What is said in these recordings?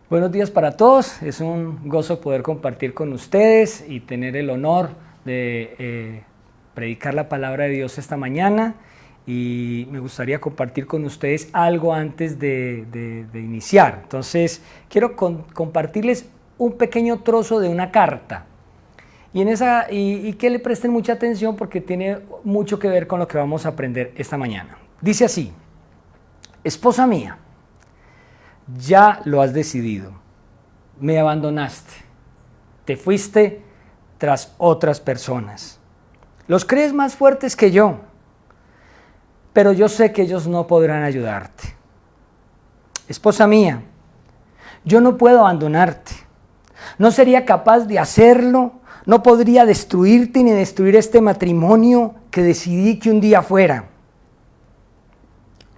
Buenos días para todos, es un gozo poder compartir con ustedes y tener el honor de predicar la palabra de Dios esta mañana, y me gustaría compartir con ustedes algo antes de iniciar. Entonces quiero compartirles un pequeño trozo de una carta y que le presten mucha atención porque tiene mucho que ver con lo que vamos a aprender esta mañana. Dice así: esposa mía, ya lo has decidido, me abandonaste, te fuiste tras otras personas. Los crees más fuertes que yo, pero yo sé que ellos no podrán ayudarte. Esposa mía, yo no puedo abandonarte, no sería capaz de hacerlo, no podría destruirte ni destruir este matrimonio que decidí que un día fuera.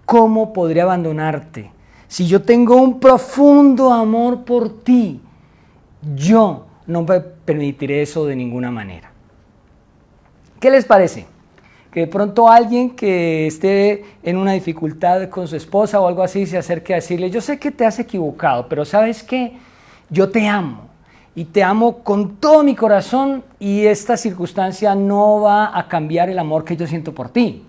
¿Cómo podría abandonarte? Si yo tengo un profundo amor por ti, yo no me permitiré eso de ninguna manera. ¿Qué les parece? Que de pronto alguien que esté en una dificultad con su esposa o algo así se acerque a decirle: yo sé que te has equivocado, pero ¿sabes qué? Yo te amo y te amo con todo mi corazón, y esta circunstancia no va a cambiar el amor que yo siento por ti.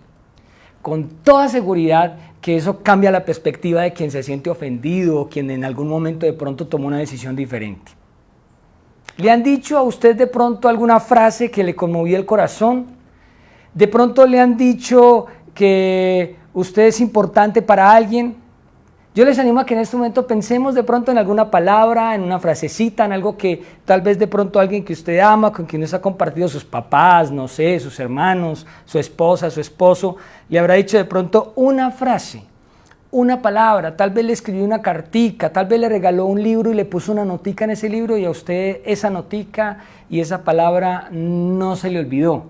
Con toda seguridad que eso cambia la perspectiva de quien se siente ofendido o quien en algún momento de pronto tomó una decisión diferente. ¿Le han dicho a usted de pronto alguna frase que le conmovió el corazón? ¿De pronto le han dicho que usted es importante para alguien? Yo les animo a que en este momento pensemos de pronto en alguna palabra, en una frasecita, en algo que tal vez de pronto alguien que usted ama, con quien usted ha compartido, sus papás, no sé, sus hermanos, su esposa, su esposo, le habrá dicho de pronto una frase, una palabra. Tal vez le escribió una cartica, tal vez le regaló un libro y le puso una notica en ese libro, y a usted esa notica y esa palabra no se le olvidó.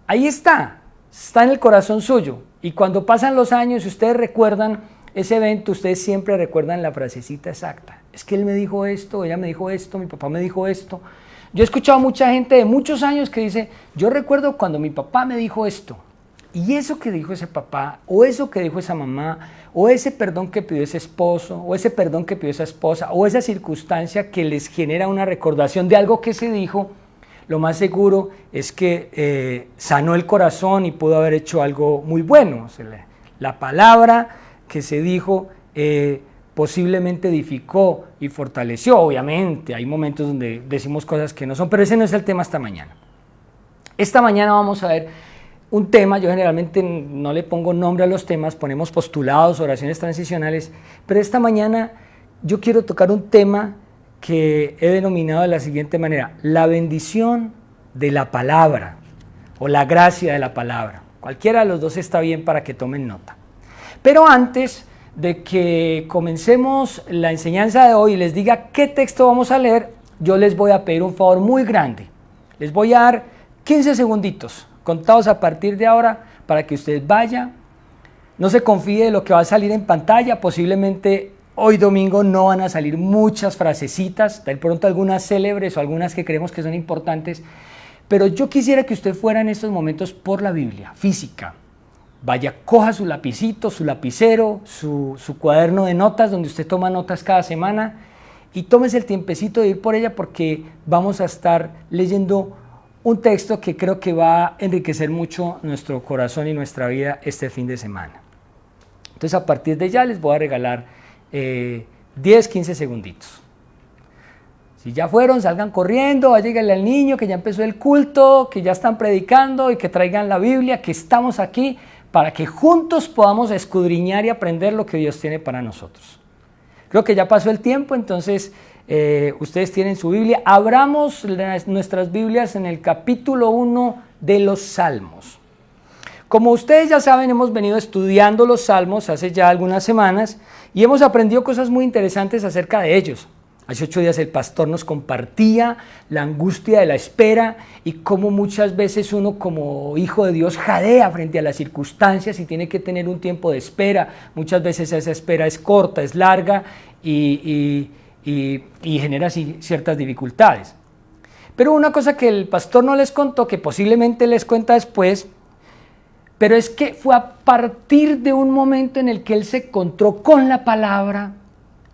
Ahí está en el corazón suyo, y cuando pasan los años y ustedes recuerdan ese evento, ustedes siempre recuerdan la frasecita exacta. Es que él me dijo esto, ella me dijo esto, mi papá me dijo esto. Yo he escuchado mucha gente de muchos años que dice: yo recuerdo cuando mi papá me dijo esto. Y eso que dijo ese papá, o eso que dijo esa mamá, o ese perdón que pidió ese esposo, o ese perdón que pidió esa esposa, o esa circunstancia que les genera una recordación de algo que se dijo, lo más seguro es que sanó el corazón y pudo haber hecho algo muy bueno. O sea, la palabra que se dijo posiblemente edificó y fortaleció. Obviamente hay momentos donde decimos cosas que no son, pero ese no es el tema esta mañana. Esta mañana vamos a ver un tema. Yo generalmente no le pongo nombre a los temas, ponemos postulados, oraciones transicionales, pero esta mañana yo quiero tocar un tema que he denominado de la siguiente manera: la bendición de la palabra o la gracia de la palabra. Cualquiera de los dos está bien para que tomen nota. Pero antes de que comencemos la enseñanza de hoy y les diga qué texto vamos a leer, yo les voy a pedir un favor muy grande. Les voy a dar 15 segunditos, contados a partir de ahora, para que usted vaya. No se confíe de lo que va a salir en pantalla. Posiblemente hoy domingo no van a salir muchas frasecitas, de pronto algunas célebres o algunas que creemos que son importantes, pero yo quisiera que usted fuera en estos momentos por la Biblia física. Vaya, coja su lapicito, su lapicero, su cuaderno de notas donde usted toma notas cada semana, y tómese el tiempecito de ir por ella, porque vamos a estar leyendo un texto que creo que va a enriquecer mucho nuestro corazón y nuestra vida este fin de semana. Entonces, a partir de ya les voy a regalar 10, 15 segunditos. Si ya fueron, salgan corriendo, lléguenle al niño que ya empezó el culto, que ya están predicando, y que traigan la Biblia, que estamos aquí para que juntos podamos escudriñar y aprender lo que Dios tiene para nosotros. Creo que ya pasó el tiempo, entonces ustedes tienen su Biblia. Abramos nuestras Biblias en el capítulo 1 de los Salmos. Como ustedes ya saben, hemos venido estudiando los Salmos hace ya algunas semanas y hemos aprendido cosas muy interesantes acerca de ellos. Hace 8 días el pastor nos compartía la angustia de la espera y cómo muchas veces uno como hijo de Dios jadea frente a las circunstancias y tiene que tener un tiempo de espera. Muchas veces esa espera es corta, es larga y genera así ciertas dificultades. Pero una cosa que el pastor no les contó, que posiblemente les cuenta después, pero es que fue a partir de un momento en el que él se encontró con la palabra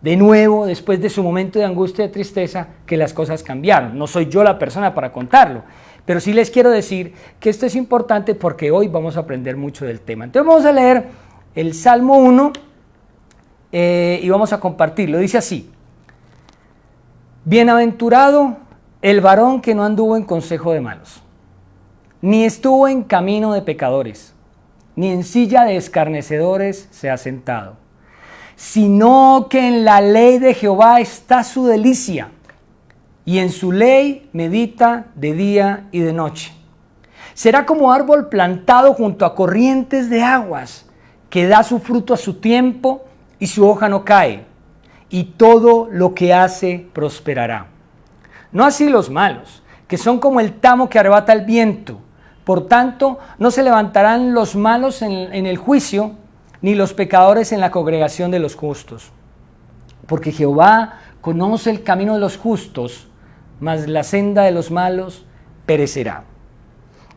de nuevo, después de su momento de angustia y de tristeza, que las cosas cambiaron. No soy yo la persona para contarlo, pero sí les quiero decir que esto es importante porque hoy vamos a aprender mucho del tema. Entonces vamos a leer el Salmo 1 y vamos a compartirlo. Dice así: Bienaventurado el varón que no anduvo en consejo de malos, ni estuvo en camino de pecadores, ni en silla de escarnecedores se ha sentado, sino que en la ley de Jehová está su delicia, y en su ley medita de día y de noche. Será como árbol plantado junto a corrientes de aguas, que da su fruto a su tiempo y su hoja no cae, y todo lo que hace prosperará. No así los malos, que son como el tamo que arrebata el viento. Por tanto, no se levantarán los malos en el juicio, ni los pecadores en la congregación de los justos. Porque Jehová conoce el camino de los justos, mas la senda de los malos perecerá.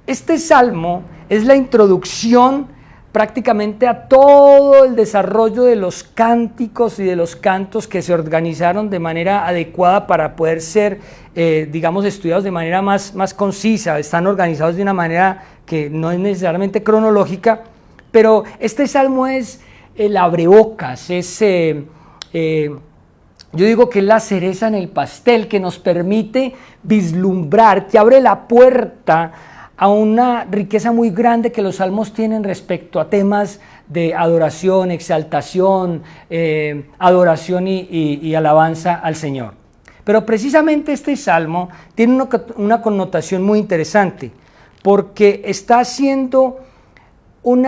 Este salmo es la introducción prácticamente a todo el desarrollo de los cánticos y de los cantos que se organizaron de manera adecuada para poder ser, estudiados de manera más concisa. Están organizados de una manera que no es necesariamente cronológica, pero este salmo es el abrebocas, yo digo que es la cereza en el pastel que nos permite vislumbrar, que abre la puerta a una riqueza muy grande que los salmos tienen respecto a temas de adoración, exaltación, adoración y alabanza al Señor. Pero precisamente este salmo tiene una connotación muy interesante, porque está haciendo un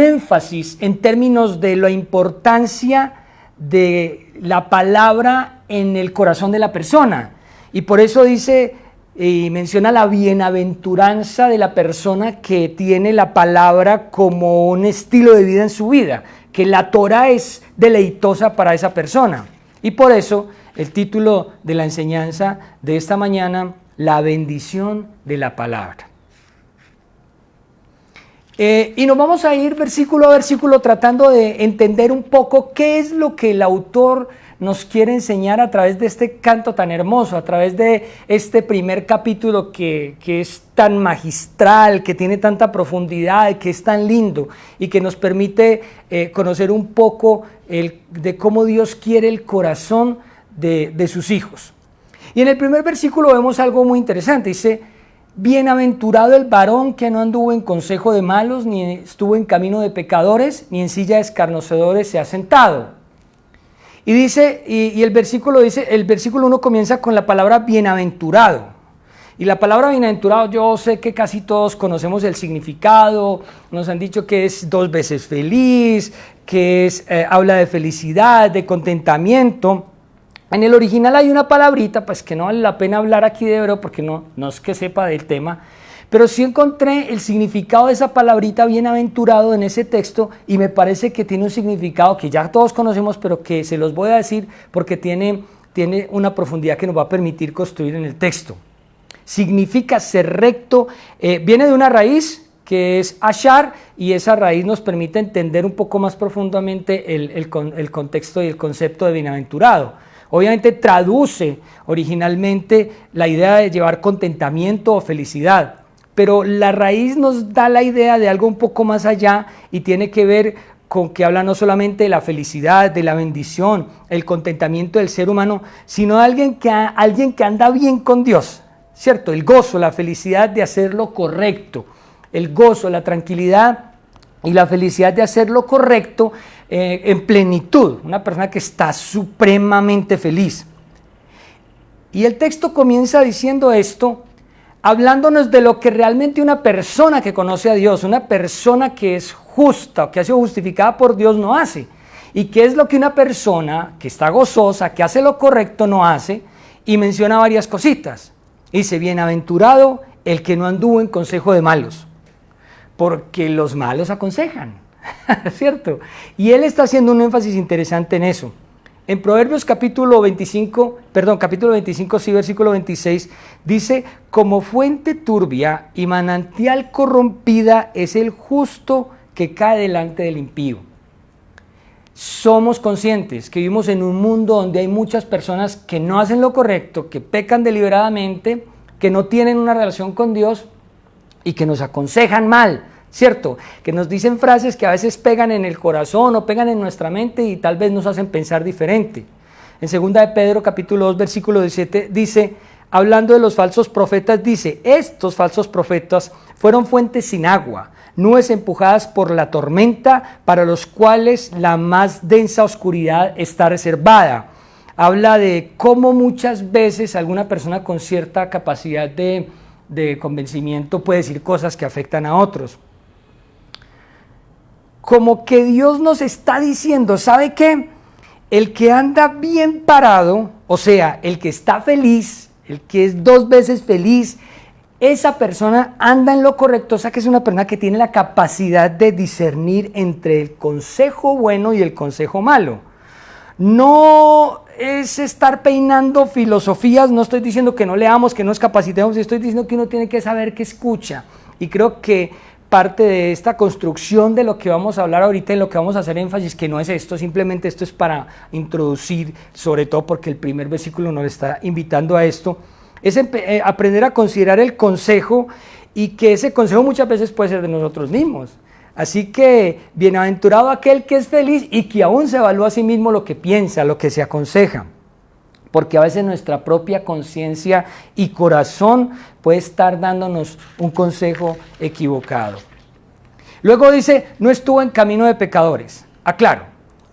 énfasis en términos de la importancia de la palabra en el corazón de la persona. Y por eso dice y menciona la bienaventuranza de la persona que tiene la palabra como un estilo de vida en su vida, que la Torah es deleitosa para esa persona. Y por eso el título de la enseñanza de esta mañana, la bendición de la palabra. Y nos vamos a ir versículo a versículo tratando de entender un poco qué es lo que el autor nos quiere enseñar a través de este canto tan hermoso, a través de este primer capítulo que es tan magistral, que tiene tanta profundidad, que es tan lindo y que nos permite conocer un poco de cómo Dios quiere el corazón de sus hijos. Y en el primer versículo vemos algo muy interesante, dice: Bienaventurado el varón que no anduvo en consejo de malos, ni estuvo en camino de pecadores, ni en silla de escarnecedores se ha sentado. Y dice, y el versículo 1 comienza con la palabra bienaventurado. Y la palabra bienaventurado, yo sé que casi todos conocemos el significado, nos han dicho que es 2 veces feliz, que habla de felicidad, de contentamiento. En el original hay una palabrita, pues que no vale la pena hablar aquí de hebreo porque no es que sepa del tema, pero sí encontré el significado de esa palabrita bienaventurado en ese texto y me parece que tiene un significado que ya todos conocemos, pero que se los voy a decir porque tiene una profundidad que nos va a permitir construir en el texto. Significa ser recto, viene de una raíz que es ashar, y esa raíz nos permite entender un poco más profundamente el contexto y el concepto de bienaventurado. Obviamente traduce originalmente la idea de llevar contentamiento o felicidad, pero la raíz nos da la idea de algo un poco más allá y tiene que ver con que habla no solamente de la felicidad, de la bendición, el contentamiento del ser humano, sino de alguien que anda bien con Dios, ¿cierto? El gozo, la felicidad de hacer lo correcto, el gozo, la tranquilidad y la felicidad de hacer lo correcto en plenitud, una persona que está supremamente feliz. Y el texto comienza diciendo esto, hablándonos de lo que realmente una persona que conoce a Dios, una persona que es justa o que ha sido justificada por Dios no hace. Y qué es lo que una persona que está gozosa, que hace lo correcto no hace, y menciona varias cositas. Dice: bienaventurado el que no anduvo en consejo de malos, porque los malos aconsejan, ¿cierto? Y él está haciendo un énfasis interesante en eso. En Proverbios capítulo 25, sí, versículo 26, dice: como fuente turbia y manantial corrompida es el justo que cae delante del impío. somos conscientes que vivimos en un mundo donde hay muchas personas que no hacen lo correcto, que pecan deliberadamente, que no tienen una relación con Dios y que nos aconsejan mal, ¿cierto? Que nos dicen frases que a veces pegan en el corazón o pegan en nuestra mente y tal vez nos hacen pensar diferente. En 2 de Pedro capítulo 2 versículo 17 dice, hablando de los falsos profetas, dice, estos falsos profetas fueron fuentes sin agua, nubes empujadas por la tormenta, para los cuales la más densa oscuridad está reservada. Habla de cómo muchas veces alguna persona con cierta capacidad de convencimiento puede decir cosas que afectan a otros. Como que Dios nos está diciendo, ¿sabe qué? El que anda bien parado, o sea, el que está feliz, el que es 2 veces feliz, esa persona anda en lo correcto, o sea que es una persona que tiene la capacidad de discernir entre el consejo bueno y el consejo malo. No es estar peinando filosofías, no estoy diciendo que no leamos, que no nos capacitemos, estoy diciendo que uno tiene que saber qué escucha. Y creo que parte de esta construcción de lo que vamos a hablar ahorita y lo que vamos a hacer énfasis, que no es esto, simplemente esto es para introducir, sobre todo porque el primer versículo nos está invitando a esto, es aprender a considerar el consejo y que ese consejo muchas veces puede ser de nosotros mismos. Así que bienaventurado aquel que es feliz y que aún se evalúa a sí mismo lo que piensa, lo que se aconseja. Porque a veces nuestra propia conciencia y corazón puede estar dándonos un consejo equivocado. Luego dice, no estuvo en camino de pecadores. Aclaro,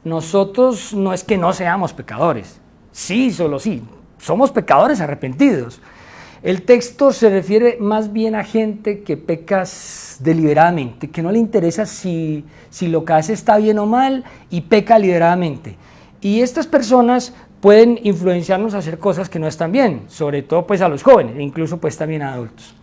nosotros no es que no seamos pecadores. Sí, solo sí. Somos pecadores arrepentidos. El texto se refiere más bien a gente que peca deliberadamente, que no le interesa si lo que hace está bien o mal y peca deliberadamente. Y estas personas pueden influenciarnos a hacer cosas que no están bien, sobre todo pues a los jóvenes, e incluso pues también a adultos.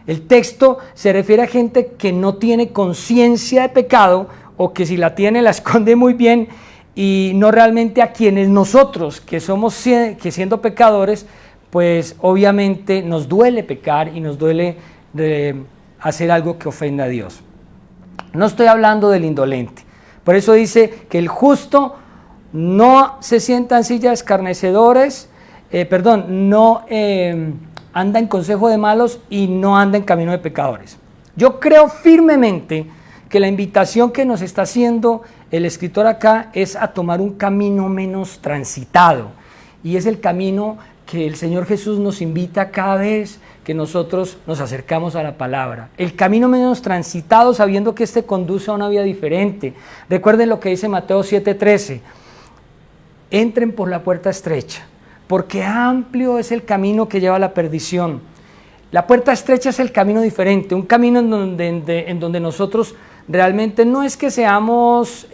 El texto se refiere a gente que no tiene conciencia de pecado o que si la tiene la esconde muy bien, y no realmente a quienes nosotros, que siendo pecadores, pues obviamente nos duele pecar y nos duele hacer algo que ofenda a Dios. No estoy hablando del indolente. Por eso dice que el justo no se sienta en silla de escarnecedores, no anda en consejo de malos y no anda en camino de pecadores. Yo creo firmemente que la invitación que nos está haciendo el escritor acá es a tomar un camino menos transitado, y es el camino que el Señor Jesús nos invita cada vez que nosotros nos acercamos a la palabra. El camino menos transitado, sabiendo que este conduce a una vida diferente. Recuerden lo que dice Mateo 7:13, entren por la puerta estrecha, porque amplio es el camino que lleva a la perdición. La puerta estrecha es el camino diferente, un camino en donde nosotros realmente no es que seamos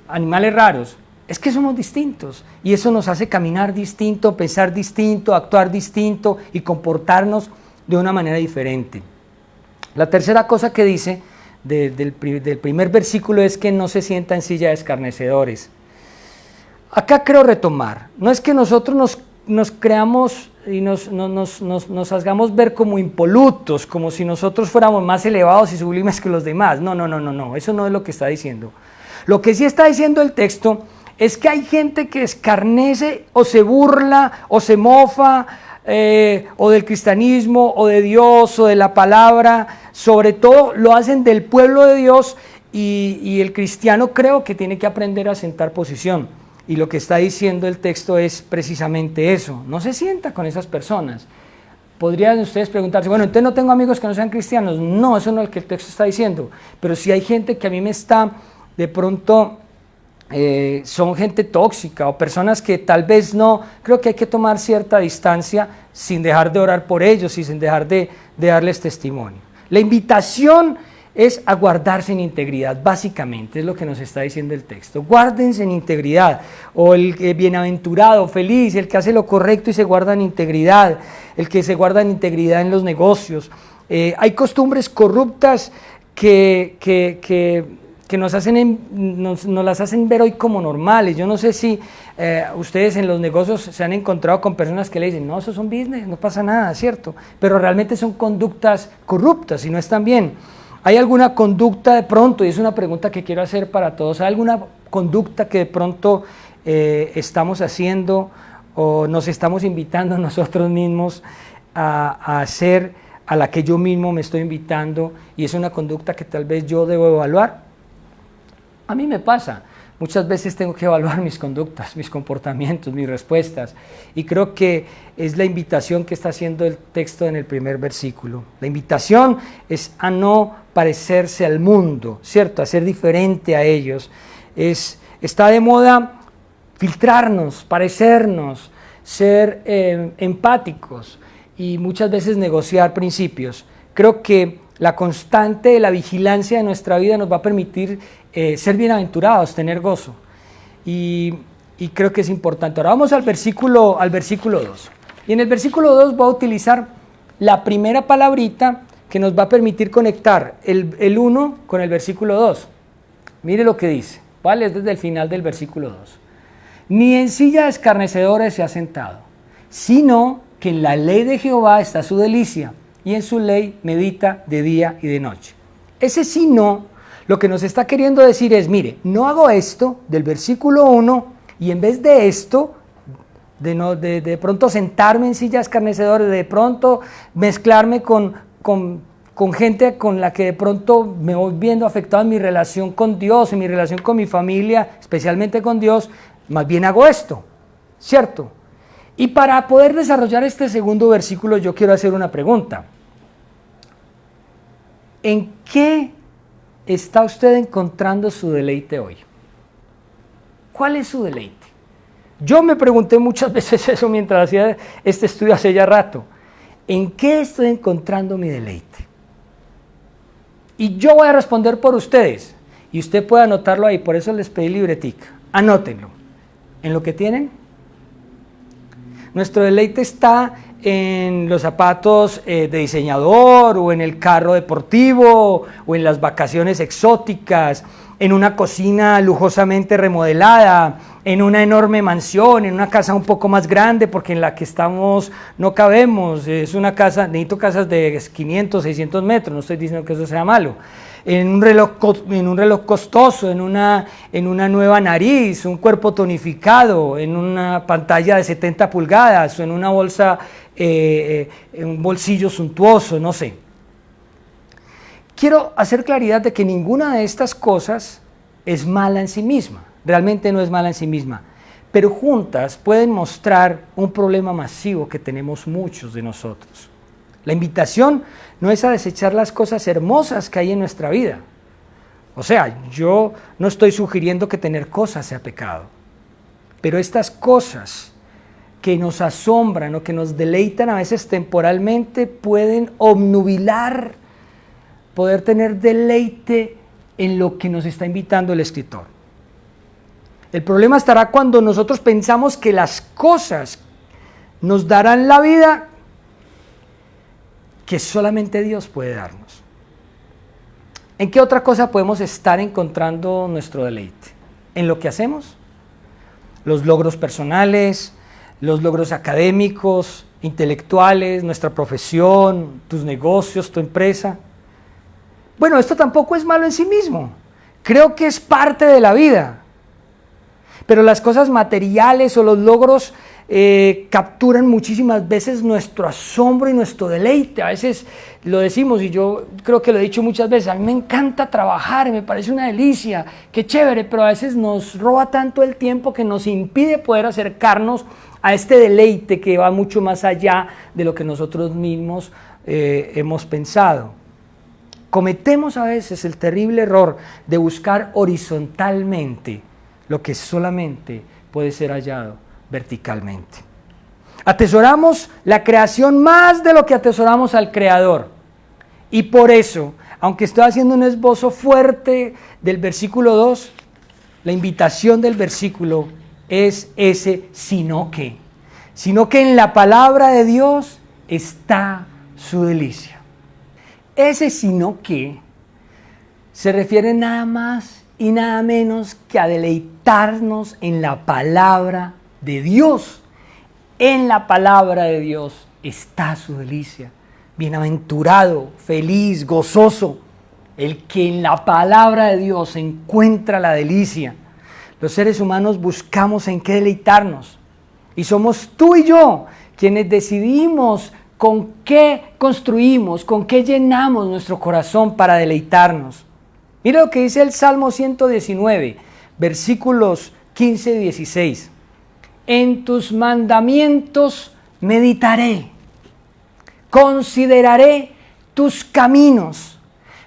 animales raros, es que somos distintos y eso nos hace caminar distinto, pensar distinto, actuar distinto y comportarnos de una manera diferente. La tercera cosa que dice del primer versículo es que no se sienta en silla de escarnecedores. Acá creo retomar, no es que nosotros nos creamos y nos hagamos ver como impolutos, como si nosotros fuéramos más elevados y sublimes que los demás. No, eso no es lo que está diciendo. Lo que sí está diciendo el texto es que hay gente que escarnece o se burla o se mofa o del cristianismo o de Dios o de la palabra, sobre todo lo hacen del pueblo de Dios, y el cristiano creo que tiene que aprender a sentar posición. Y lo que está diciendo el texto es precisamente eso, no se sienta con esas personas. Podrían ustedes preguntarse, bueno, entonces no tengo amigos que no sean cristianos. No, eso no es lo que el texto está diciendo, pero sí hay gente que a mí me está, de pronto, son gente tóxica o personas que tal vez no, creo que hay que tomar cierta distancia sin dejar de orar por ellos y sin dejar de darles testimonio. La invitación es a guardarse en integridad, básicamente, es lo que nos está diciendo el texto. Guárdense en integridad, o el bienaventurado, feliz, el que hace lo correcto y se guarda en integridad, el que se guarda en integridad en los negocios. Hay costumbres corruptas que nos las hacen ver hoy como normales. Yo no sé si ustedes en los negocios se han encontrado con personas que le dicen, no, eso es un business, no pasa nada, ¿cierto? Pero realmente son conductas corruptas y no están bien. ¿Hay alguna conducta de pronto, y es una pregunta que quiero hacer para todos, hay alguna conducta que de pronto estamos haciendo o nos estamos invitando nosotros mismos a hacer, a la que yo mismo me estoy invitando, y es una conducta que tal vez yo debo evaluar. A mí me pasa, muchas veces tengo que evaluar mis conductas, mis comportamientos, mis respuestas, y creo que es la invitación que está haciendo el texto en el primer versículo. La invitación es a no parecerse al mundo, ¿cierto? A ser diferente a ellos. Está de moda filtrarnos, parecernos, ser empáticos y muchas veces negociar principios. Creo que la constante de la vigilancia de nuestra vida nos va a permitir ser bienaventurados, tener gozo. Y creo que es importante. Ahora vamos al versículo 2. Y en el versículo 2 voy a utilizar la primera palabrita que nos va a permitir conectar el 1 con el versículo 2. Mire lo que dice, ¿vale? Es desde el final del versículo 2. Ni en silla de escarnecedores se ha sentado, sino que en la ley de Jehová está su delicia, y en su ley medita de día y de noche. Ese sí no, lo que nos está queriendo decir es, mire, no hago esto del versículo 1, y en vez de esto, de pronto sentarme en sillas escarnecedores, de pronto mezclarme con gente con la que de pronto me voy viendo afectado en mi relación con Dios, en mi relación con mi familia, especialmente con Dios, más bien hago esto, ¿cierto? Y para poder desarrollar este segundo versículo yo quiero hacer una pregunta. ¿En qué está usted encontrando su deleite hoy? ¿Cuál es su deleite? Yo me pregunté muchas veces eso mientras hacía este estudio hace ya rato. ¿En qué estoy encontrando mi deleite? Y yo voy a responder por ustedes. Y usted puede anotarlo ahí, por eso les pedí libretica. Anótenlo. ¿En lo que tienen? Nuestro deleite está en los zapatos de diseñador, o en el carro deportivo, o en las vacaciones exóticas, en una cocina lujosamente remodelada, en una enorme mansión, en una casa un poco más grande, porque en la que estamos no cabemos. Es una casa, necesito casas de 500, 600 metros, no estoy diciendo que eso sea malo. En un reloj costoso, en una nueva nariz, un cuerpo tonificado, en una pantalla de 70 pulgadas, o en una bolsa, en un bolsillo suntuoso, no sé. Quiero hacer claridad de que ninguna de estas cosas es mala en sí misma, realmente no es mala en sí misma, pero juntas pueden mostrar un problema masivo que tenemos muchos de nosotros. La invitación no es a desechar las cosas hermosas que hay en nuestra vida. O sea, yo no estoy sugiriendo que tener cosas sea pecado, pero estas cosas que nos asombran o que nos deleitan a veces temporalmente pueden obnubilar, poder tener deleite en lo que nos está invitando el escritor. El problema estará cuando nosotros pensamos que las cosas nos darán la vida que solamente Dios puede darnos. ¿En qué otra cosa podemos estar encontrando nuestro deleite? ¿En lo que hacemos? Los logros personales, los logros académicos, intelectuales, nuestra profesión, tus negocios, tu empresa. Bueno, esto tampoco es malo en sí mismo. Creo que es parte de la vida. Pero las cosas materiales o los logros capturan muchísimas veces nuestro asombro y nuestro deleite. A veces lo decimos, y yo creo que lo he dicho muchas veces, a mí me encanta trabajar, me parece una delicia, qué chévere, pero a veces nos roba tanto el tiempo que nos impide poder acercarnos a este deleite que va mucho más allá de lo que nosotros mismos hemos pensado. Cometemos a veces el terrible error de buscar horizontalmente lo que solamente puede ser hallado verticalmente. Atesoramos la creación más de lo que atesoramos al Creador. Y por eso, aunque estoy haciendo un esbozo fuerte del versículo 2, la invitación del versículo es ese sino que en la palabra de Dios está su delicia. Ese sino que se refiere nada más y nada menos que a deleitarnos en la palabra de Dios. En la palabra de Dios está su delicia. Bienaventurado, feliz, gozoso, el que en la palabra de Dios encuentra la delicia. Los seres humanos buscamos en qué deleitarnos. Y somos tú y yo quienes decidimos con qué construimos, con qué llenamos nuestro corazón para deleitarnos. Mira lo que dice el Salmo 119, versículos 15 y 16. En tus mandamientos meditaré, consideraré tus caminos,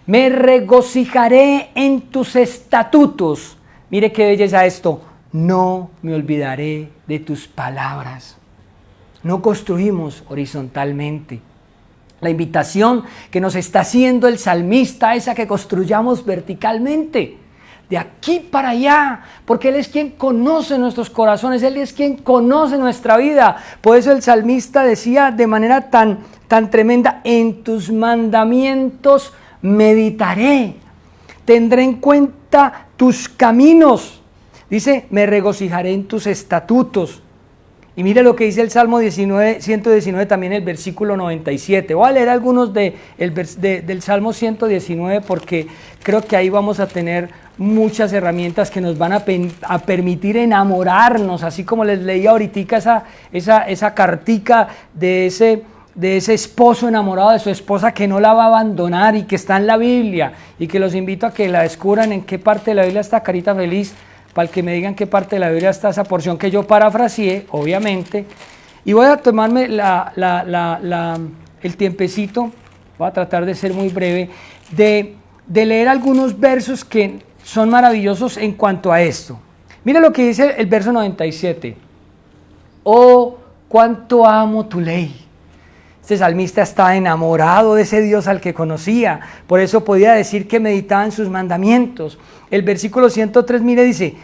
me regocijaré en tus estatutos. Mire qué belleza esto, no me olvidaré de tus palabras. No construimos horizontalmente. La invitación que nos está haciendo el salmista es a que construyamos verticalmente, de aquí para allá, porque Él es quien conoce nuestros corazones, Él es quien conoce nuestra vida. Por eso el salmista decía de manera tan tremenda, en tus mandamientos meditaré, tendré en cuenta tus caminos. Dice, me regocijaré en tus estatutos. Y mire lo que dice el Salmo 119, también el versículo 97. Voy a leer algunos del Salmo 119 porque creo que ahí vamos a tener muchas herramientas que nos van a permitir enamorarnos, así como les leí ahorita esa cartica de ese esposo enamorado de su esposa que no la va a abandonar y que está en la Biblia, y que los invito a que la descubran en qué parte de la Biblia está Carita Feliz, para que me digan qué parte de la Biblia está esa porción que yo parafraseé, obviamente. Y voy a tomarme el tiempecito, voy a tratar de ser muy breve, de leer algunos versos que son maravillosos en cuanto a esto. Mira lo que dice el verso 97. Oh, cuánto amo tu ley. Este salmista estaba enamorado de ese Dios al que conocía, por eso podía decir que meditaba en sus mandamientos. El versículo 103, mire, dice,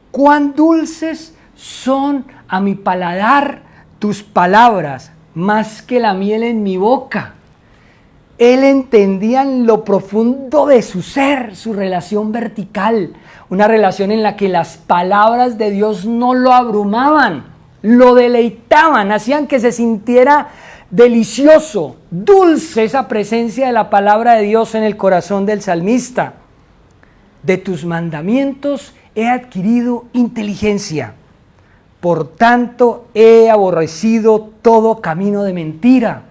cuán dulces son a mi paladar tus palabras, más que la miel en mi boca. Él entendía en lo profundo de su ser, su relación vertical, una relación en la que las palabras de Dios no lo abrumaban, lo deleitaban, hacían que se sintiera delicioso, dulce esa presencia de la palabra de Dios en el corazón del salmista. De tus mandamientos he adquirido inteligencia, por tanto he aborrecido todo camino de mentira.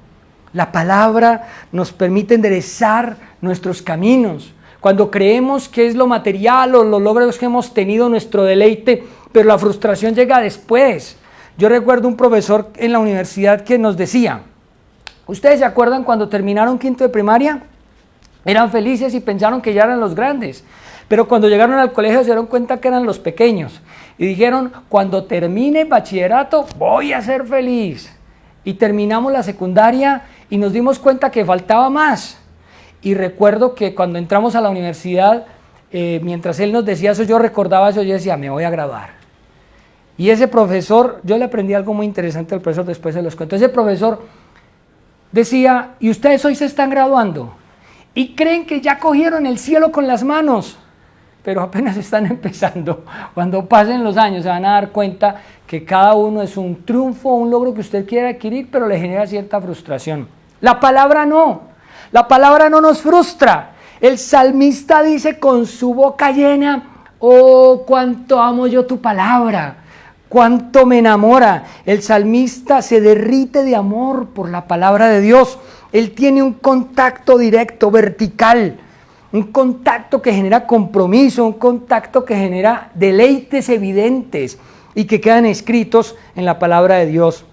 La palabra nos permite enderezar nuestros caminos. Cuando creemos que es lo material o los logros que hemos tenido nuestro deleite, pero la frustración llega después. Yo recuerdo un profesor en la universidad que nos decía, ¿ustedes se acuerdan cuando terminaron quinto de primaria? Eran felices y pensaron que ya eran los grandes, pero cuando llegaron al colegio se dieron cuenta que eran los pequeños y dijeron, cuando termine bachillerato voy a ser feliz. Y terminamos la secundaria y nos dimos cuenta que faltaba más. Y recuerdo que cuando entramos a la universidad, mientras él nos decía eso, yo recordaba eso, yo decía, me voy a graduar. Y ese profesor, yo le aprendí algo muy interesante al profesor, después se los cuento. Ese profesor decía, ¿y ustedes hoy se están graduando? Y creen que ya cogieron el cielo con las manos, pero apenas están empezando. Cuando pasen los años se van a dar cuenta que cada uno es un triunfo, un logro que usted quiere adquirir, pero le genera cierta frustración. La palabra no nos frustra. El salmista dice con su boca llena, oh, cuánto amo yo tu palabra. Cuánto me enamora. El salmista se derrite de amor por la palabra de Dios. Él tiene un contacto directo, vertical, un contacto que genera compromiso, un contacto que genera deleites evidentes y que quedan escritos en la palabra de Dios.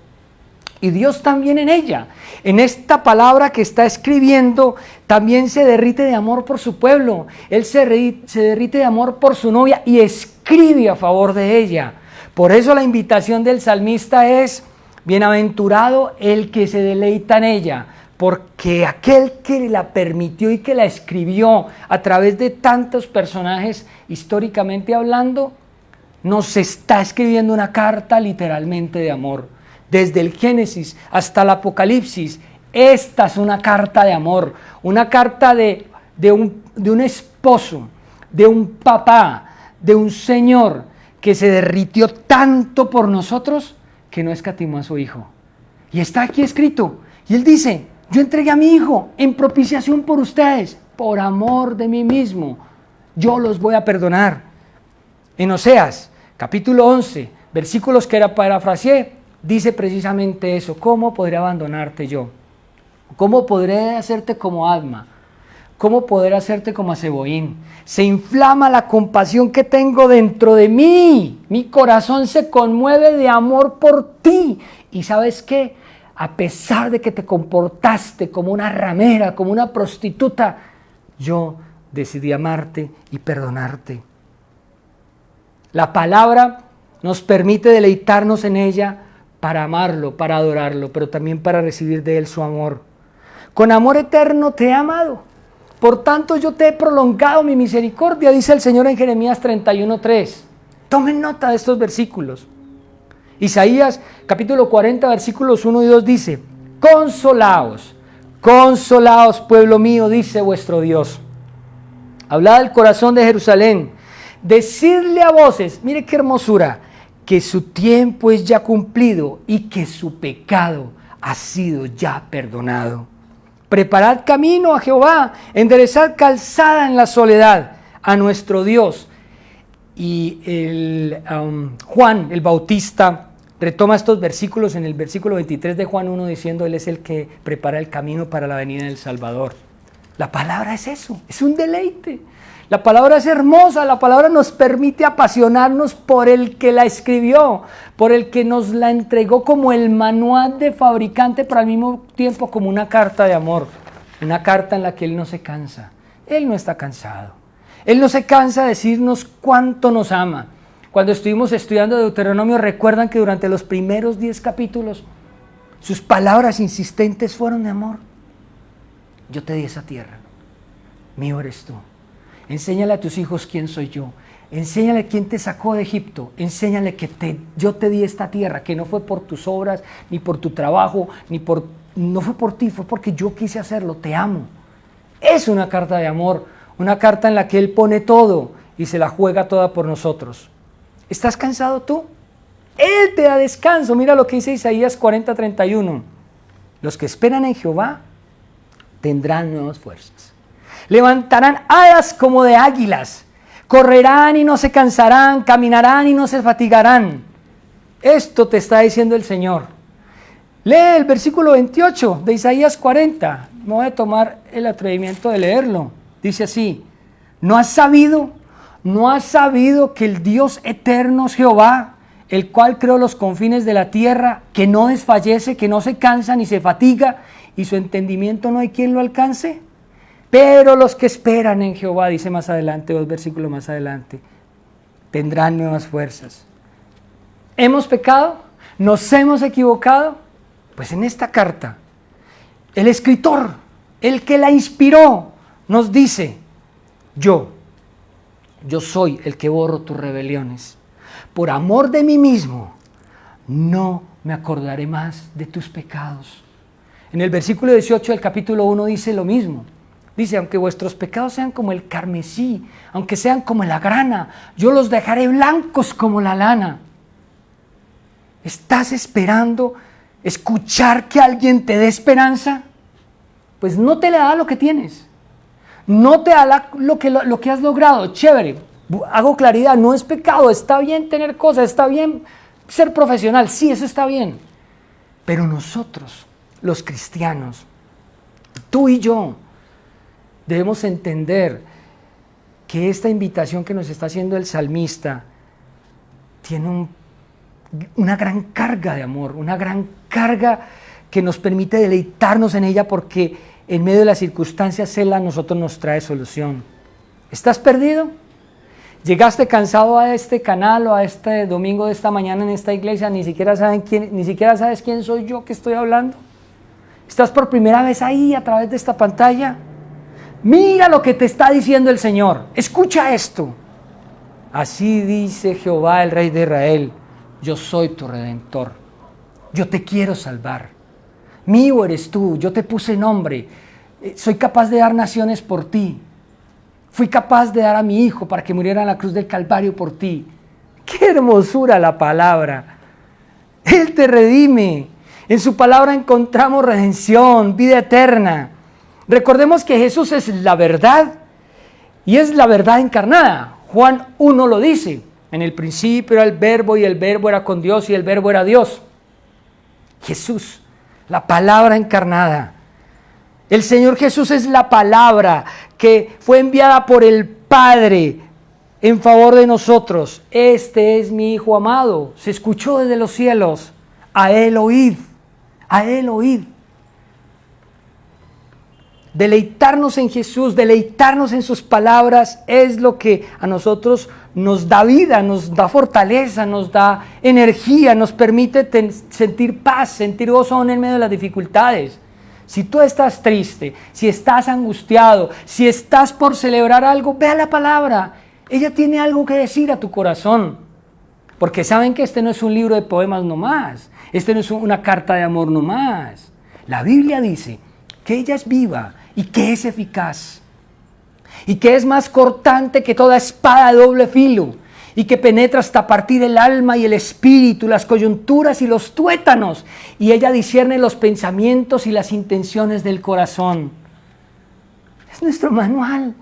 Y Dios también en ella, en esta palabra que está escribiendo, también se derrite de amor por su pueblo. Él se derrite de amor por su novia y escribe a favor de ella. Por eso la invitación del salmista es, bienaventurado el que se deleita en ella, porque aquel que la permitió y que la escribió a través de tantos personajes históricamente hablando, nos está escribiendo una carta literalmente de amor. Desde el Génesis hasta el Apocalipsis, esta es una carta de amor, una carta de un esposo, de un papá, de un Señor que se derritió tanto por nosotros que no escatimó a su Hijo. Y está aquí escrito, y Él dice, yo entregué a mi Hijo en propiciación por ustedes, por amor de mí mismo, yo los voy a perdonar. En Oseas, capítulo 11, versículos que parafraseé, dice precisamente eso. ¿Cómo podré abandonarte yo? ¿Cómo podré hacerte como Adma? ¿Cómo poder hacerte como a Zeboín? Se inflama la compasión que tengo dentro de mí. Mi corazón se conmueve de amor por ti. ¿Y sabes qué? A pesar de que te comportaste como una ramera, como una prostituta, yo decidí amarte y perdonarte. La palabra nos permite deleitarnos en ella para amarlo, para adorarlo, pero también para recibir de él su amor. Con amor eterno te he amado. Por tanto yo te he prolongado mi misericordia, dice el Señor en Jeremías 31:3. Tomen nota de estos versículos. Isaías capítulo 40 versículos 1 y 2 dice: consolaos, consolaos pueblo mío, dice vuestro Dios. Hablad al corazón de Jerusalén, decidle a voces, mire qué hermosura, que su tiempo es ya cumplido y que su pecado ha sido ya perdonado. Preparad camino a Jehová, enderezad calzada en la soledad a nuestro Dios. Y Juan el Bautista retoma estos versículos en el versículo 23 de Juan 1 diciendo: Él es el que prepara el camino para la venida del Salvador. La palabra es eso, es un deleite. La palabra es hermosa, la palabra nos permite apasionarnos por el que la escribió, por el que nos la entregó como el manual de fabricante, pero al mismo tiempo como una carta de amor, una carta en la que Él no se cansa. Él no está cansado. Él no se cansa de decirnos cuánto nos ama. Cuando estuvimos estudiando Deuteronomio, recuerdan que durante los primeros 10 capítulos, sus palabras insistentes fueron de amor. Yo te di esa tierra, mío eres tú. Enséñale a tus hijos quién soy yo. Enséñale quién te sacó de Egipto. Enséñale que yo te di esta tierra, que no fue por tus obras, ni por tu trabajo, no fue por ti, fue porque yo quise hacerlo. Te amo. Es una carta de amor, una carta en la que Él pone todo y se la juega toda por nosotros. ¿Estás cansado tú? Él te da descanso. Mira lo que dice Isaías 40:31. Los que esperan en Jehová tendrán nuevas fuerzas. Levantarán alas como de águilas, correrán y no se cansarán, caminarán y no se fatigarán. Esto te está diciendo el Señor. Lee el versículo 28 de Isaías 40. Me voy a tomar el atrevimiento de leerlo. Dice así: ¿No has sabido que el Dios eterno es Jehová, el cual creó los confines de la tierra, que no desfallece, que no se cansa ni se fatiga, y su entendimiento no hay quien lo alcance? Pero los que esperan en Jehová, dice más adelante, 2 versículos más adelante, tendrán nuevas fuerzas. ¿Hemos pecado? ¿Nos hemos equivocado? Pues en esta carta, el escritor, el que la inspiró, nos dice: yo soy el que borro tus rebeliones. Por amor de mí mismo, no me acordaré más de tus pecados. En el versículo 18 del capítulo 1 dice lo mismo. Dice: aunque vuestros pecados sean como el carmesí, aunque sean como la grana, yo los dejaré blancos como la lana. ¿Estás esperando escuchar que alguien te dé esperanza? Pues no te le da lo que tienes. No te da lo que has logrado. Chévere, hago claridad, no es pecado, está bien tener cosas, está bien ser profesional, sí, eso está bien. Pero nosotros, los cristianos, tú y yo, debemos entender que esta invitación que nos está haciendo el salmista tiene una gran carga de amor, una gran carga que nos permite deleitarnos en ella, porque en medio de las circunstancias Él a nosotros nos trae solución. ¿Estás perdido? ¿Llegaste cansado a este canal o a este domingo de esta mañana en esta iglesia? Ni siquiera sabes quién soy yo que estoy hablando. ¿Estás por primera vez ahí a través de esta pantalla? Mira lo que te está diciendo el Señor. Escucha esto. Así dice Jehová, el Rey de Israel: yo soy tu Redentor. Yo te quiero salvar. Mío eres tú, yo te puse nombre. Soy capaz de dar naciones por ti. Fui capaz de dar a mi Hijo para que muriera en la cruz del Calvario por ti. ¡Qué hermosura la palabra! Él te redime. En su palabra encontramos redención, vida eterna. Recordemos que Jesús es la verdad y es la verdad encarnada. Juan 1 lo dice. En el principio era el verbo y el verbo era con Dios y el verbo era Dios. Jesús, la palabra encarnada. El Señor Jesús es la palabra que fue enviada por el Padre en favor de nosotros. Este es mi Hijo amado. Se escuchó desde los cielos. A Él oíd. A Él oíd. Deleitarnos en Jesús, deleitarnos en sus palabras es lo que a nosotros nos da vida, nos da fortaleza, nos da energía, nos permite sentir paz, sentir gozo aún en medio de las dificultades. Si tú estás triste, si estás angustiado, si estás por celebrar algo, ve a la palabra. Ella tiene algo que decir a tu corazón. Porque saben que este no es un libro de poemas nomás. Este no es una carta de amor nomás. La Biblia dice que ella es viva y que es eficaz. Y que es más cortante que toda espada de doble filo. Y que penetra hasta partir el alma y el espíritu, las coyunturas y los tuétanos. Y ella discierne los pensamientos y las intenciones del corazón. Es nuestro manual.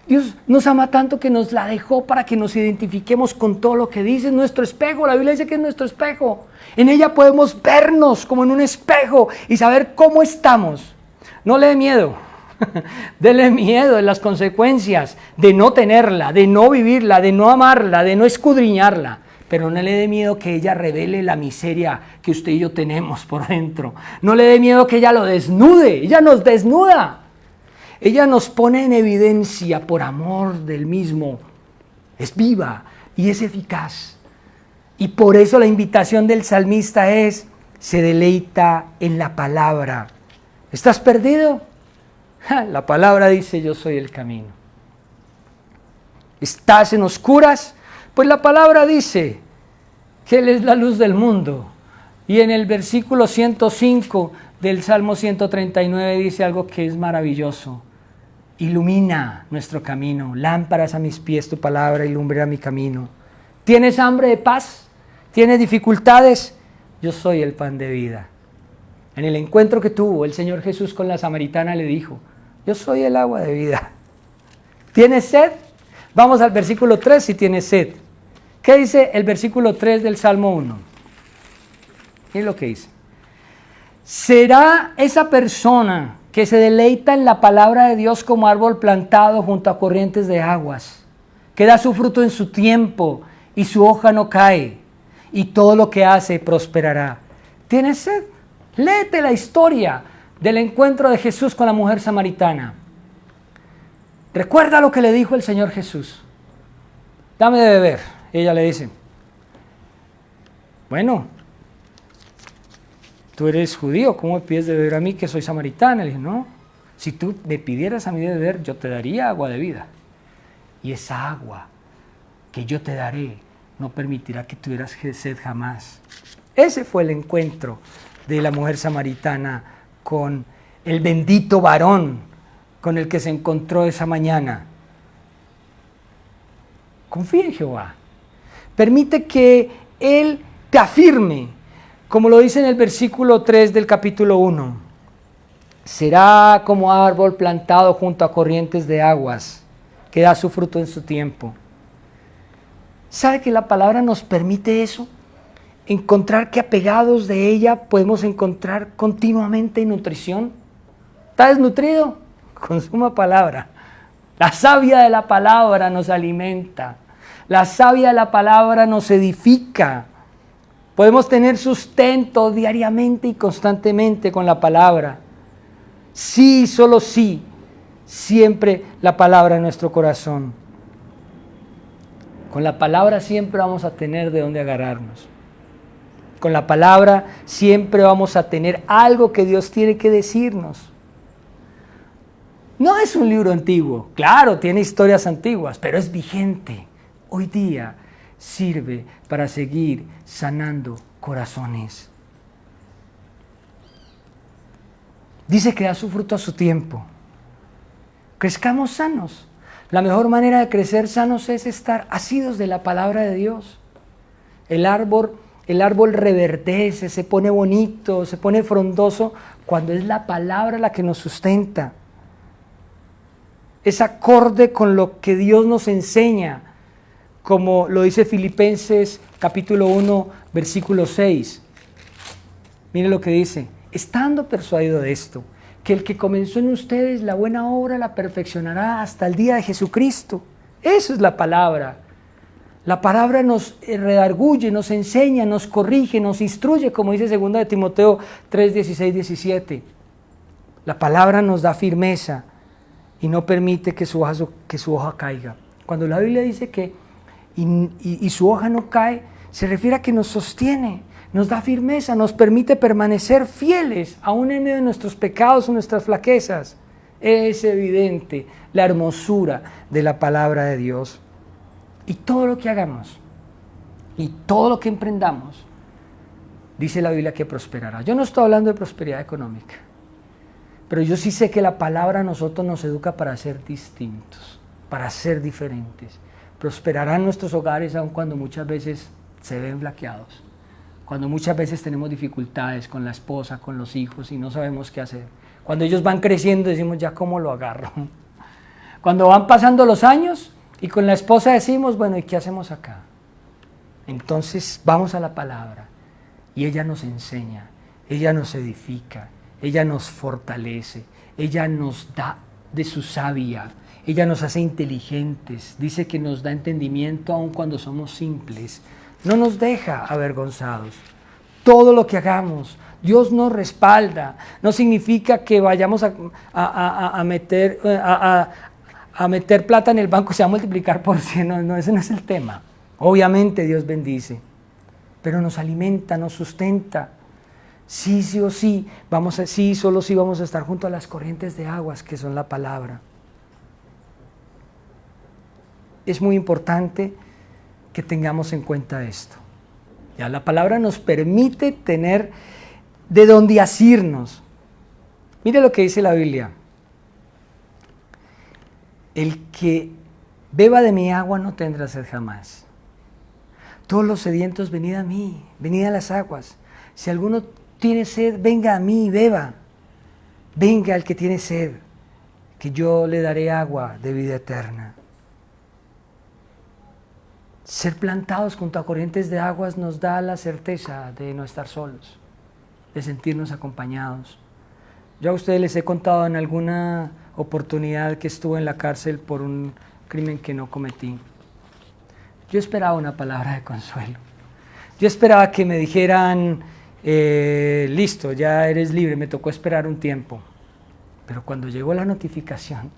Dios nos ama tanto que nos la dejó para que nos identifiquemos con todo lo que dice. Es nuestro espejo. La Biblia dice que es nuestro espejo. En ella podemos vernos como en un espejo y saber cómo estamos. No le dé miedo. Dele miedo de las consecuencias de no tenerla, de no vivirla, de no amarla, de no escudriñarla. Pero no le dé miedo que ella revele la miseria que usted y yo tenemos por dentro. No le dé miedo que ella lo desnude. Ella nos desnuda. Ella nos pone en evidencia por amor del mismo. Es viva y es eficaz. Y por eso la invitación del salmista es: se deleita en la palabra. ¿Estás perdido? La palabra dice: yo soy el camino. ¿Estás en oscuras? Pues la palabra dice que Él es la luz del mundo. Y en el versículo 105 del Salmo 139 dice algo que es maravilloso: ilumina nuestro camino, lámparas a mis pies tu palabra y lumbre a mi camino. ¿Tienes hambre de paz? ¿Tienes dificultades? Yo soy el pan de vida. En el encuentro que tuvo el Señor Jesús con la samaritana le dijo: yo soy el agua de vida. ¿Tienes sed? Vamos al versículo 3 si tienes sed. ¿Qué dice el versículo 3 del Salmo 1? ¿Qué es lo que dice? Será esa persona que se deleita en la palabra de Dios como árbol plantado junto a corrientes de aguas, que da su fruto en su tiempo y su hoja no cae, y todo lo que hace prosperará. ¿Tienes sed? Léete la historia del encuentro de Jesús con la mujer samaritana. Recuerda lo que le dijo el Señor Jesús: dame de beber. Ella le dice: bueno, tú eres judío, ¿cómo me pides de beber a mí que soy samaritana? Le dije: no, si tú me pidieras a mí de beber, yo te daría agua de vida. Y esa agua que yo te daré no permitirá que tuvieras sed jamás. Ese fue el encuentro de la mujer samaritana con el bendito varón con el que se encontró esa mañana. Confía en Jehová. Permite que Él te afirme, como lo dice en el versículo 3 del capítulo 1. Será como árbol plantado junto a corrientes de aguas, que da su fruto en su tiempo. ¿Sabe que la palabra nos permite eso? Encontrar que apegados de ella podemos encontrar continuamente nutrición. ¿Está desnutrido? Consuma palabra. La savia de la palabra nos alimenta. La savia de la palabra nos edifica. Podemos tener sustento diariamente y constantemente con la palabra. Sí, solo sí. Siempre la palabra en nuestro corazón. Con la palabra siempre vamos a tener de dónde agarrarnos. Con la palabra siempre vamos a tener algo que Dios tiene que decirnos. No es un libro antiguo, claro, tiene historias antiguas, pero es vigente. Hoy día sirve para seguir sanando corazones. Dice que da su fruto a su tiempo. Crezcamos sanos. La mejor manera de crecer sanos es estar asidos de la palabra de Dios. El árbol reverdece, se pone bonito, se pone frondoso cuando es la palabra la que nos sustenta. Es acorde con lo que Dios nos enseña. como lo dice Filipenses capítulo 1, versículo 6. Mire lo que dice: estando persuadido de esto, que el que comenzó en ustedes la buena obra la perfeccionará hasta el día de Jesucristo. Eso es la palabra. La palabra nos redarguye, nos enseña, nos corrige, nos instruye, como dice 2 de Timoteo 3, 16, 17. La palabra nos da firmeza y no permite que su hoja caiga. Cuando la Biblia dice que y su hoja no cae, se refiere a que nos sostiene, nos da firmeza, nos permite permanecer fieles, aún en medio de nuestros pecados o nuestras flaquezas. Es evidente la hermosura de la palabra de Dios. Y todo lo que hagamos, y todo lo que emprendamos, dice la Biblia que prosperará. Yo no estoy hablando de prosperidad económica, pero yo sí sé que la palabra a nosotros nos educa para ser distintos, para ser diferentes. Prosperarán nuestros hogares aun cuando muchas veces se ven flaqueados, cuando muchas veces tenemos dificultades con la esposa, con los hijos y no sabemos qué hacer. Cuando ellos van creciendo decimos, ya cómo lo agarro. Cuando van pasando los años y con la esposa decimos, bueno, ¿y qué hacemos acá? Entonces vamos a la palabra y ella nos enseña, ella nos edifica, ella nos fortalece, ella nos da de su savia, ella nos hace inteligentes, dice que nos da entendimiento aun cuando somos simples, no nos deja avergonzados. Todo lo que hagamos, Dios nos respalda, no significa que vayamos a meter plata en el banco y se va a multiplicar por 100, no, ese no es el tema. Obviamente Dios bendice, pero nos alimenta, nos sustenta. Sí o sí, solo sí vamos a estar junto a las corrientes de aguas que son la palabra. Es muy importante que tengamos en cuenta esto. Ya la palabra nos permite tener de dónde asirnos. Mire lo que dice la Biblia. El que beba de mi agua no tendrá sed jamás. Todos los sedientos, venid a mí, venid a las aguas. Si alguno tiene sed, venga a mí y beba. Venga el que tiene sed, que yo le daré agua de vida eterna. Ser plantados junto a corrientes de aguas nos da la certeza de no estar solos, de sentirnos acompañados. Yo a ustedes les he contado en alguna oportunidad que estuve en la cárcel por un crimen que no cometí. Yo esperaba una palabra de consuelo. Yo esperaba que me dijeran, listo, ya eres libre. Me tocó esperar un tiempo. Pero cuando llegó la notificación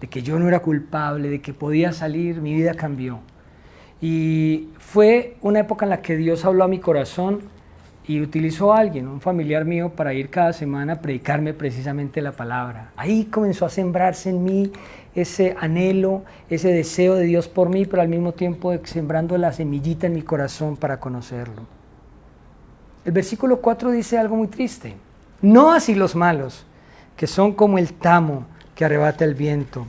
de que yo no era culpable, de que podía salir, mi vida cambió. Y fue una época en la que Dios habló a mi corazón y utilizó a alguien, un familiar mío, para ir cada semana a predicarme precisamente la palabra. Ahí comenzó a sembrarse en mí ese anhelo, ese deseo de Dios por mí, pero al mismo tiempo sembrando la semillita en mi corazón para conocerlo. El versículo 4 dice algo muy triste. No así los malos, que son como el tamo que arrebata el viento.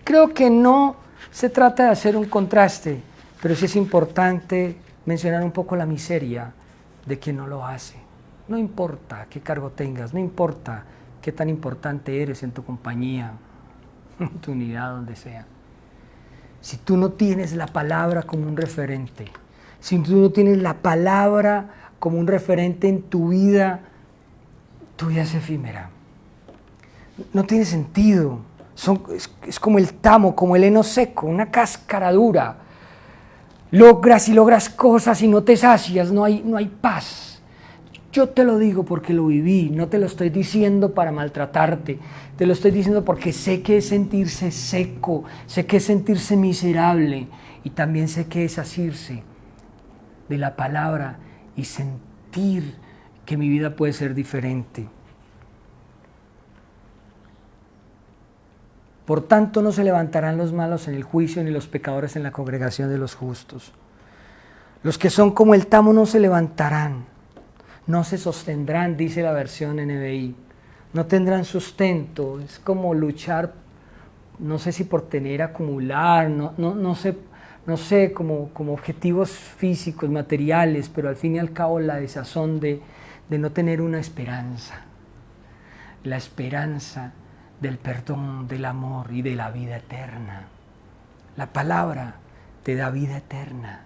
Creo que no se trata de hacer un contraste, pero sí es importante mencionar un poco la miseria de quien no lo hace. No importa qué cargo tengas, no importa qué tan importante eres en tu compañía, en tu unidad, donde sea. Si tú no tienes la palabra como un referente, si tú no tienes la palabra como un referente en tu vida es efímera. No tiene sentido. Es como el tamo, como el heno seco, una cáscara dura. Logras cosas y no te sacias, no hay paz. Yo te lo digo porque lo viví, no te lo estoy diciendo para maltratarte, te lo estoy diciendo porque sé que es sentirse seco, sé que es sentirse miserable y también sé que es asirse de la palabra y sentir que mi vida puede ser diferente. Por tanto, no se levantarán los malos en el juicio, ni los pecadores en la congregación de los justos. Los que son como el tamo no se levantarán, no se sostendrán, dice la versión NBI. No tendrán sustento, es como luchar, no sé si por tener, acumular, no sé, como objetivos físicos, materiales, pero al fin y al cabo la desazón de no tener una esperanza. La esperanza del perdón, del amor y de la vida eterna. La palabra te da vida eterna.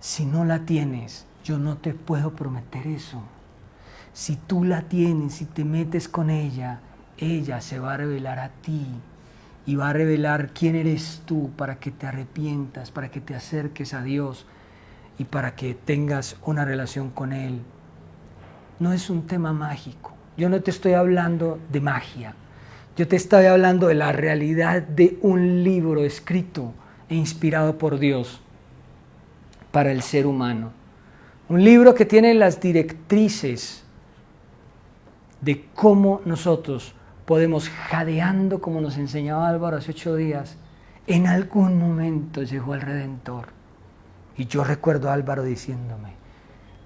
Si no la tienes, yo no te puedo prometer eso. Si tú la tienes, si te metes con ella, ella se va a revelar a ti y va a revelar quién eres tú para que te arrepientas, para que te acerques a Dios y para que tengas una relación con Él. No es un tema mágico. Yo no te estoy hablando de magia. Yo te estoy hablando de la realidad de un libro escrito e inspirado por Dios para el ser humano. Un libro que tiene las directrices de cómo nosotros podemos, jadeando como nos enseñaba Álvaro hace 8 días, en algún momento llegó el Redentor. Y yo recuerdo a Álvaro diciéndome,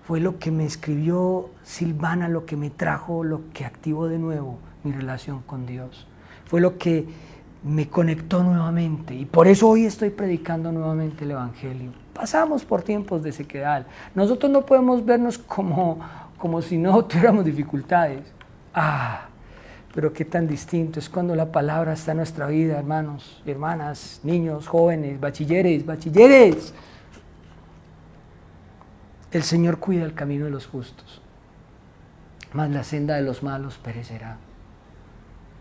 fue lo que me escribió Silvana, lo que me trajo, lo que activó de nuevo mi relación con Dios. Fue lo que me conectó nuevamente y por eso hoy estoy predicando nuevamente el Evangelio. Pasamos por tiempos de sequedad. Nosotros no podemos vernos como si no tuviéramos dificultades. Pero qué tan distinto es cuando la palabra está en nuestra vida, hermanos, hermanas, niños, jóvenes, bachilleres. El Señor cuida el camino de los justos, mas la senda de los malos perecerá.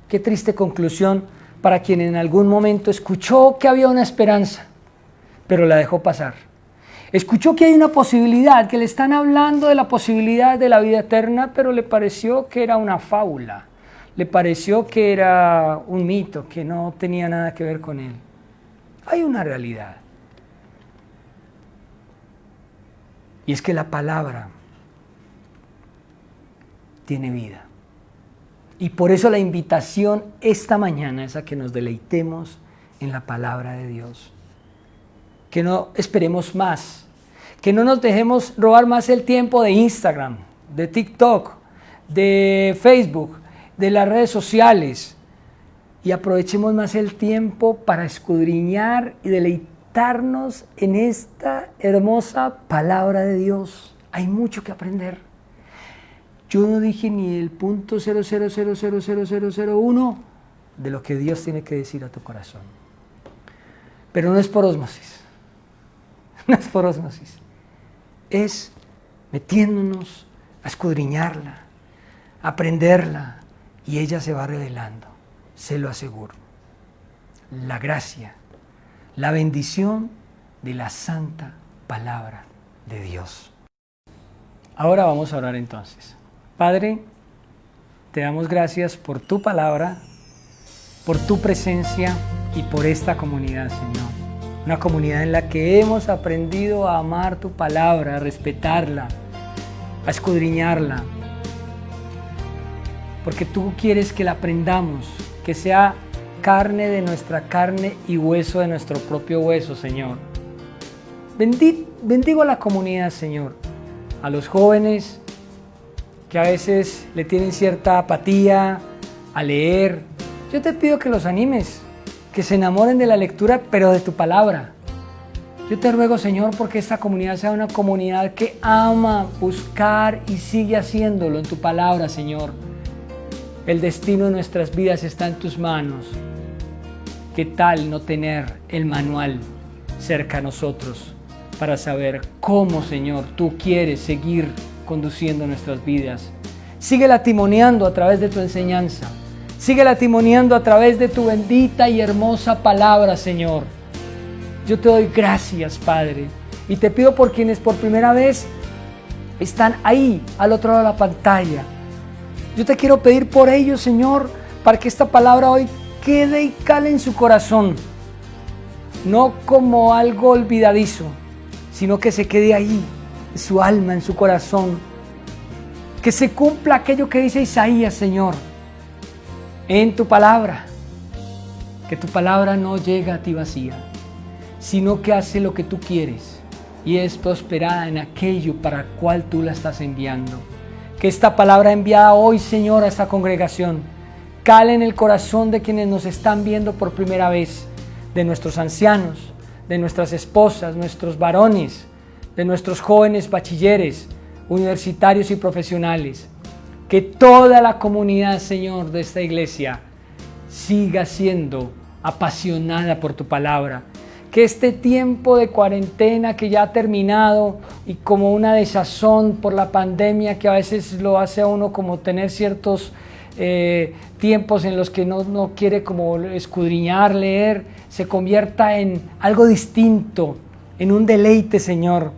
Qué triste conclusión para quien en algún momento escuchó que había una esperanza, pero la dejó pasar. Escuchó que hay una posibilidad, que le están hablando de la posibilidad de la vida eterna, pero le pareció que era una fábula, le pareció que era un mito, que no tenía nada que ver con él. Hay una realidad. Y es que la palabra tiene vida. Y por eso la invitación esta mañana es a que nos deleitemos en la palabra de Dios. Que no esperemos más, que no nos dejemos robar más el tiempo de Instagram, de TikTok, de Facebook, de las redes sociales, y aprovechemos más el tiempo para escudriñar y deleitarnos en esta hermosa palabra de Dios. Hay mucho que aprender. Yo no dije ni el punto 0,0000001 de lo que Dios tiene que decir a tu corazón. Pero no es por ósmosis. No es por ósmosis. Es metiéndonos a escudriñarla, a aprenderla, y ella se va revelando, se lo aseguro. La gracia, la bendición de la santa palabra de Dios. Ahora vamos a orar entonces. Padre, te damos gracias por tu palabra, por tu presencia y por esta comunidad, Señor. Una comunidad en la que hemos aprendido a amar tu palabra, a respetarla, a escudriñarla. Porque tú quieres que la aprendamos, que sea carne de nuestra carne y hueso de nuestro propio hueso, Señor. Bendigo a la comunidad, Señor, a los jóvenes que a veces le tienen cierta apatía a leer. Yo te pido que los animes, que se enamoren de la lectura, pero de tu palabra. Yo te ruego, Señor, porque esta comunidad sea una comunidad que ama buscar y sigue haciéndolo en tu palabra, Señor. El destino de nuestras vidas está en tus manos. ¿Qué tal no tener el manual cerca a nosotros para saber cómo, Señor, tú quieres seguir conduciendo nuestras vidas? Sigue latimoneando a través de tu enseñanza. Sigue latimoneando a través de tu bendita y hermosa palabra, Señor. Yo te doy gracias, Padre, y te pido por quienes por primera vez están ahí, al otro lado de la pantalla. Yo te quiero pedir por ellos, Señor, para que esta palabra hoy quede y cale en su corazón. No como algo olvidadizo, sino que se quede ahí, en su alma, en su corazón. Que se cumpla aquello que dice Isaías, Señor, en tu palabra. Que tu palabra no llega a ti vacía, sino que hace lo que tú quieres y es prosperada en aquello para el cual tú la estás enviando. Que esta palabra enviada hoy, Señor, a esta congregación, cale en el corazón de quienes nos están viendo por primera vez, de nuestros ancianos, de nuestras esposas, nuestros varones, de nuestros jóvenes bachilleres, universitarios y profesionales. Que toda la comunidad, Señor, de esta iglesia siga siendo apasionada por tu palabra. Que este tiempo de cuarentena que ya ha terminado y como una desazón por la pandemia que a veces lo hace a uno como tener ciertos tiempos en los que no quiere como escudriñar, leer, se convierta en algo distinto, en un deleite, Señor.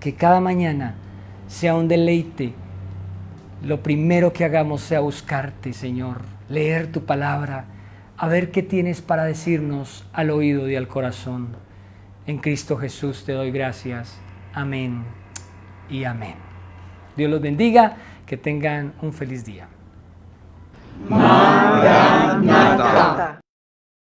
Que cada mañana sea un deleite. Lo primero que hagamos sea buscarte, Señor, leer tu palabra, a ver qué tienes para decirnos al oído y al corazón. En Cristo Jesús te doy gracias. Amén y amén. Dios los bendiga, que tengan un feliz día. Maranatha.